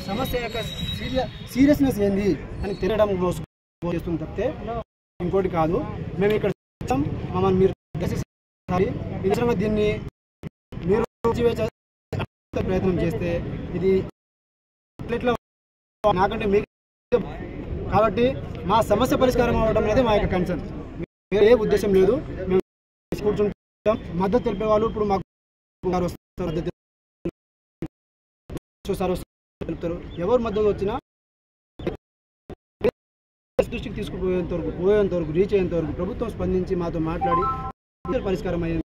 సమస్య యొక్క సీరియస్నెస్ ఏంది అని తెలియడం చేస్తుంది తప్పితే ఇంకోటి కాదు. మేము ఇక్కడ మమ్మల్ని మీరు దీన్ని మీరు ప్రయత్నం చేస్తే ఇది నాకంటే మీకు కాబట్టి మా సమస్య పరిష్కారం అవ్వడం అనేది మా యొక్క కన్సర్న్. వేరే ఏ ఉద్దేశం లేదు. మేము కూర్చుంటాం, మద్దతు తెలిపే వాళ్ళు ఇప్పుడు మాకు తెలుపుతారు. ఎవరు మద్దతు వచ్చినా దృష్టికి తీసుకుపోయేంత వరకు రీచ్ అయ్యేంత వరకు ప్రభుత్వం స్పందించి మాతో మాట్లాడి పరిష్కారం అయ్యేది.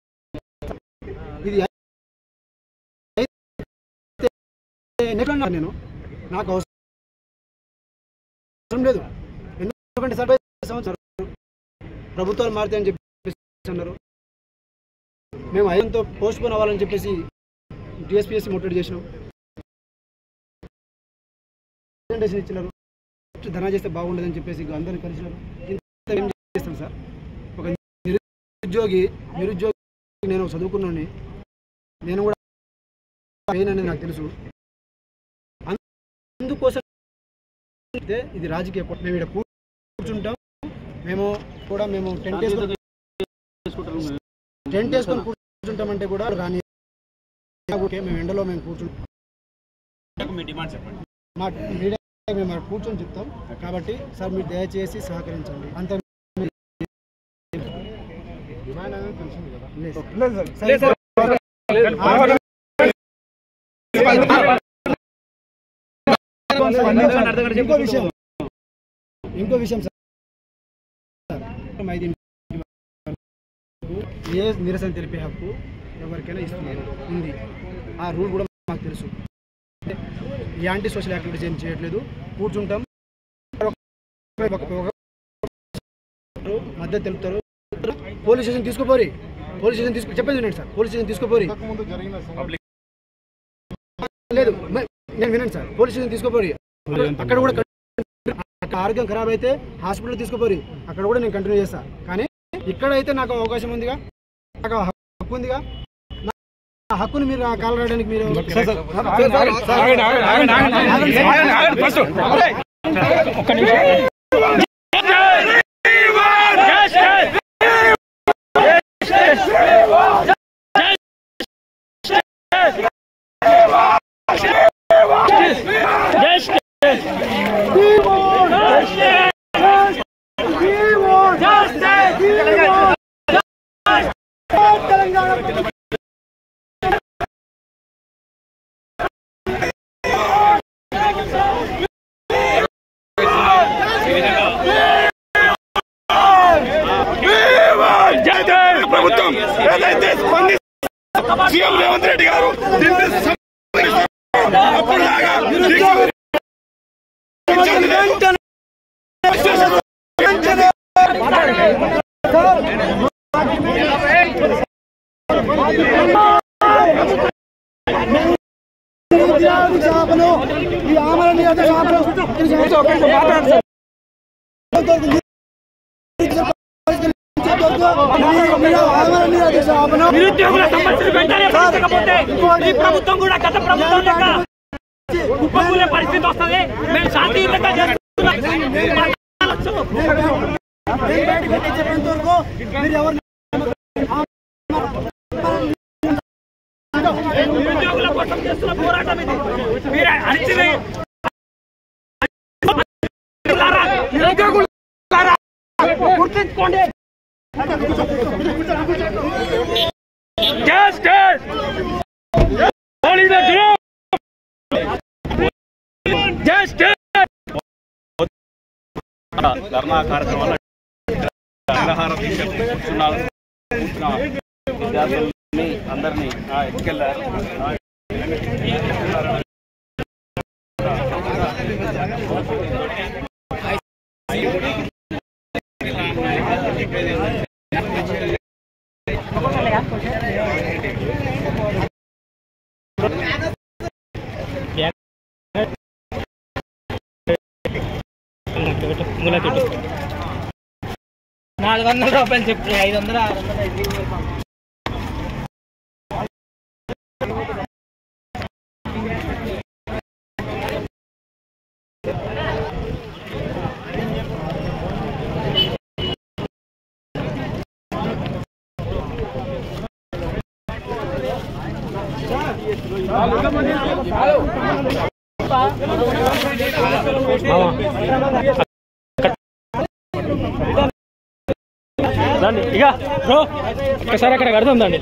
ఇది నేను నాకు అవసరం లేదు. ఎందుకంటే 40 సంవత్సరాలు ప్రభుత్వాలు మారుతాయని చెప్పేసి అన్నారు. మేము 5తో పోస్ట్ పోన్ అవ్వాలని చెప్పేసి టీఎస్పీఎస్సీ ముట్టడి చేసినాం. ప్రెజెంటేషన్ ఇచ్చినారు, ధర్నా చేస్తే బాగుండదని చెప్పేసి అందరినీ కలిసినారు. ఇంత ఏం చేస్తాం సార్? ఒక నిరుద్యోగి నేను చదువుకున్నాను, నేను కూడా అనేది నాకు తెలుసు. అందుకోసం ఇది రాజకీయ. మేము ఇక్కడ కూర్చుంటాం, మేము టెంట్ వేసుకొని కూర్చుంటామంటే కూడా రాని. మేము ఎండలో మేము కూర్చుంటాం, మా మీడియా మేము కూర్చొని చెప్తాం. కాబట్టి సార్ మీరు దయచేసి సహకరించండి. అంత ఇంకో విషయం సార్, ఏ నిరసన తెలిపే హక్కు ఎవరికైనా ఉంది. ఆ రూల్ కూడా మాకు తెలుసు. ఈ యాంటీ సోషల్ యాక్టివిటీస్ ఏం చేయట్లేదు. కూర్చుంటాం, మద్దతు తెలుపుతారు. పోలీస్ స్టేషన్ తీసుకోపోరి, చెప్పేది వినండి సార్. పోలీస్ స్టేషన్ తీసుకోపోరి లేదు, నేను వినండి సార్. పోలీస్ స్టేషన్ తీసుకోపోరి, అక్కడ కూడా ఆరోగ్యం ఖరాబ్ అయితే హాస్పిటల్ తీసుకోపోరి, అక్కడ కూడా నేను కంటిన్యూ చేస్తా. కానీ ఇక్కడైతే నాకు అవకాశం ఉందిగా, నాకు హక్కు ఉందిగా. ఆ హక్కుని మీరు కాల్ రాయడానికి మీరు ప్రభుత్వం ఏదైతే సీఎం రేవంత్ రెడ్డి గారు ఈ ఆమరణ నిరుద్యోగుల సమస్యలు వెంటనే పరిష్కరించకపోతే ఈ ప్రభుత్వం కూడా గత ప్రభుత్వం లెక్క కుప్పకూలే పరిస్థితి వస్తుంది. మేము శాంతియుతంగా చేస్తున్నాం. నిరుద్యోగుల కోసం చేస్తున్న పోరాటం ఇది. మీరు అణిచివే గుర్తుంచుకోండి. ధర్నా కార్యక్రమాలు అగ్రహార దీక్ష విద్యార్థులని అందరినీ ఎత్తుకెళ్లారు. ₹400 చెప్పి 500 600 ఇక బ్రో ఒక్కసారి అక్కడ కడుతుందండి.